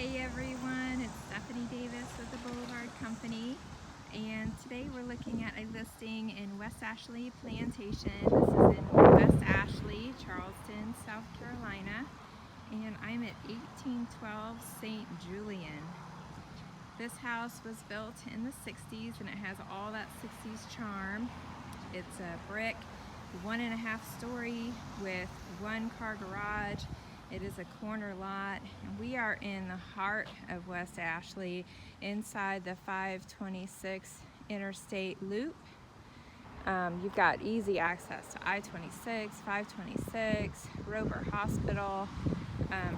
Hey everyone, it's Stephanie Davis with the Boulevard Company, and today we're looking at a listing in West Ashley Plantation. This is in West Ashley, Charleston, South Carolina, and I'm at 1812 St. Julian. This house was built in the 60s and it has all that 60s charm. It's a brick, 1.5 story with 1-car garage. It is a corner lot, and we are in the heart of West Ashley, inside the 526 interstate loop. You've got easy access to I-26, 526, Roper Hospital,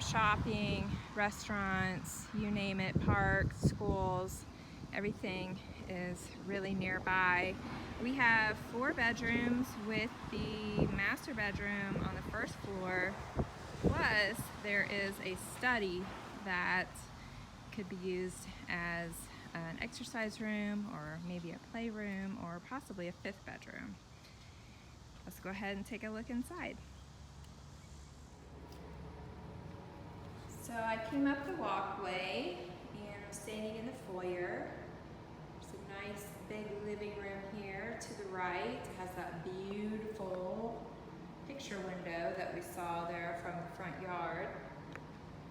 shopping, restaurants, you name it, parks, schools, everything is really nearby. We have 4 bedrooms with the master bedroom on the first floor. Plus, there is a study that could be used as an exercise room or maybe a playroom or possibly a 5th bedroom. Let's go ahead and take a look inside. So I came up the walkway and I'm standing in the foyer. There's a nice big living room here to the right. It has that beautiful picture window that we saw there from the front yard.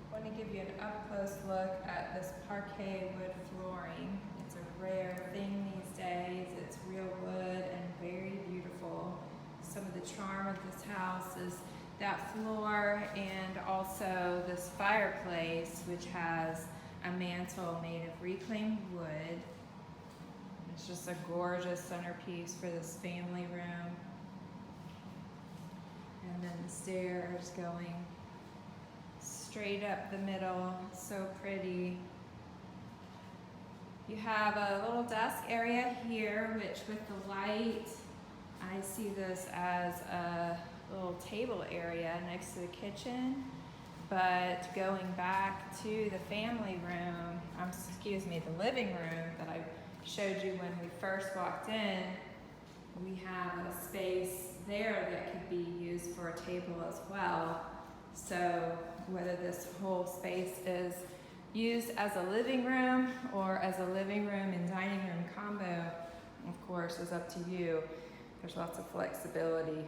I want to give you an up-close look at this parquet wood flooring. It's a rare thing these days. It's real wood and very beautiful. Some of the charm of this house is that floor and also this fireplace, which has a mantel made of reclaimed wood. It's just a gorgeous centerpiece for this family room. And then the stairs going straight up the middle, so pretty. You have a little desk area here, which with the light, I see this as a little table area next to the kitchen. But going back to the family room, the living room that I showed you when we first walked in, we have a space there that could be used for a table as well. So whether this whole space is used as a living room or as a living room and dining room combo, of course, is up to you. There's lots of flexibility.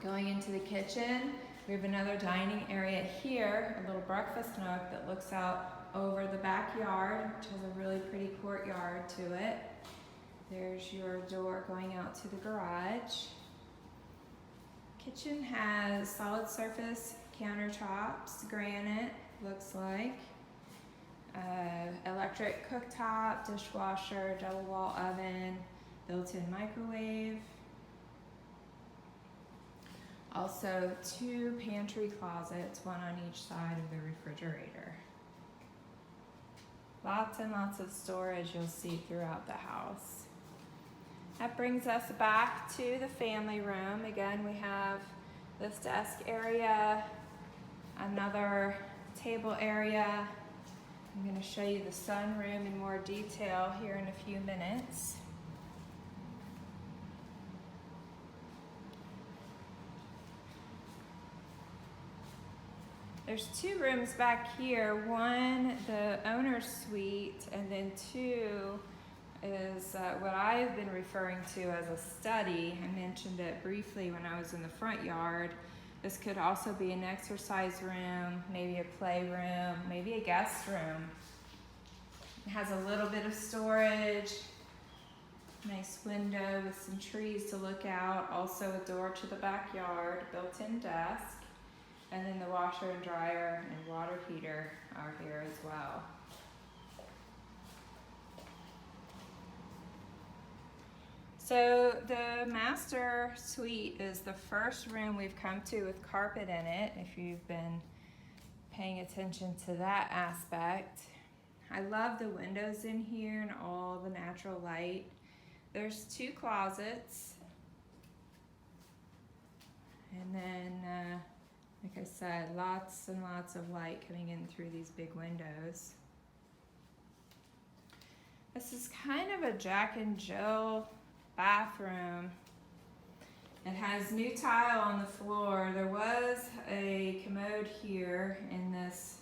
Going into the kitchen, we have another dining area here, a little breakfast nook that looks out over the backyard, which has a really pretty courtyard to it. There's your door going out to the garage. Kitchen has solid surface countertops, granite, looks like. Electric cooktop, dishwasher, double wall oven, built-in microwave. Also 2 pantry closets, 1 on each side of the refrigerator. Lots and lots of storage you'll see throughout the house. That brings us back to the family room. Again, we have this desk area, another table area. I'm going to show you the sunroom in more detail here in a few minutes. There's 2 rooms back here. One, the owner's suite, and then 2 is what I've been referring to as a study. I mentioned it briefly when I was in the front yard. This could also be an exercise room, maybe a playroom, maybe a guest room. It has a little bit of storage, nice window with some trees to look out, also a door to the backyard, built-in desk, and then the washer and dryer and water heater are here as well. So the master suite is the first room we've come to with carpet in it, if you've been paying attention to that aspect. I love the windows in here and all the natural light. There's 2 closets. And then, like I said, lots and lots of light coming in through these big windows. This is kind of a Jack and Jill bathroom. It has new tile on the floor. There was a commode here in this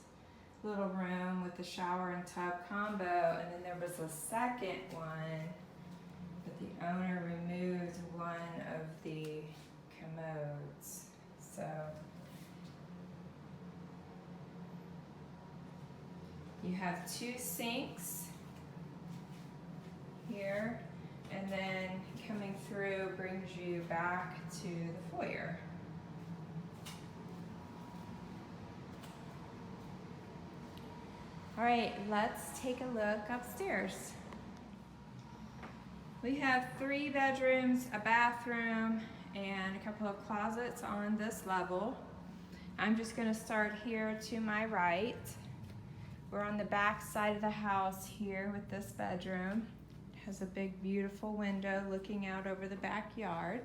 little room with the shower and tub combo, and then there was a second one, but the owner removed one of the commodes. So you have 2 sinks here, and then coming through brings you back to the foyer. All right, let's take a look upstairs. We have 3 bedrooms, a bathroom, and a couple of closets on this level. I'm just gonna start here to my right. We're on the back side of the house here with this bedroom. It has a big, beautiful window looking out over the backyard.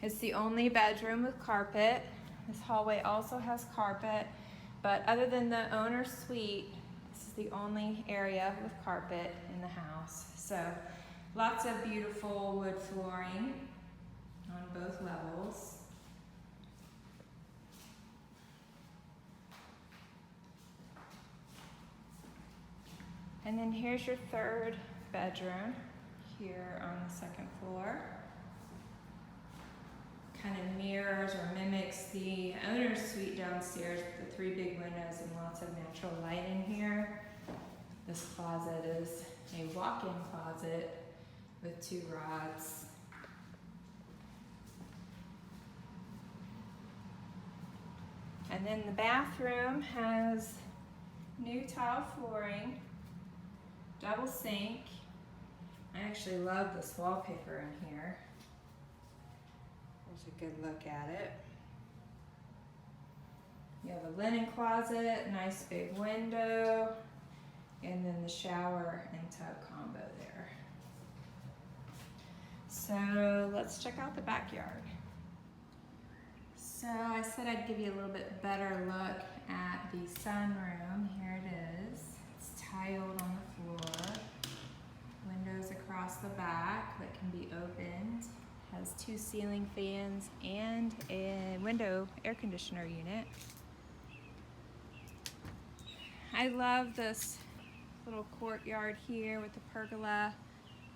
It's the only bedroom with carpet. This hallway also has carpet, but other than the owner's suite, this is the only area with carpet in the house. So lots of beautiful wood flooring on both levels. And then here's your 3rd bedroom here on the 2nd floor. Kind of mirrors or mimics the owner's suite downstairs with the 3 big windows and lots of natural light in here. This closet is a walk-in closet with 2 rods. And then the bathroom has new tile flooring, double sink. I actually love this wallpaper in here. There's a good look at it. You have a linen closet, nice big window, and then the shower and tub combo there. So let's check out the backyard. So I said I'd give you a little bit better look at the sunroom. Here it is. It's tiled on the floor. Windows across the back that can be opened. Has 2 ceiling fans and a window air conditioner unit. I love this little courtyard here with the pergola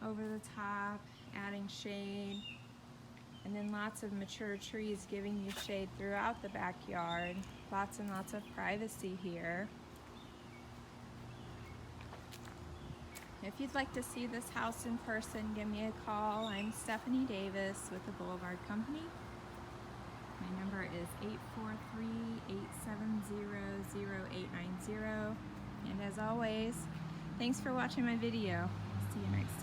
over the top, adding shade. And then lots of mature trees giving you shade throughout the backyard. Lots and lots of privacy here. If you'd like to see this house in person, give me a call. I'm Stephanie Davis with the Boulevard Company. My number is 843-870-0890. And as always, thanks for watching my video. See you next time.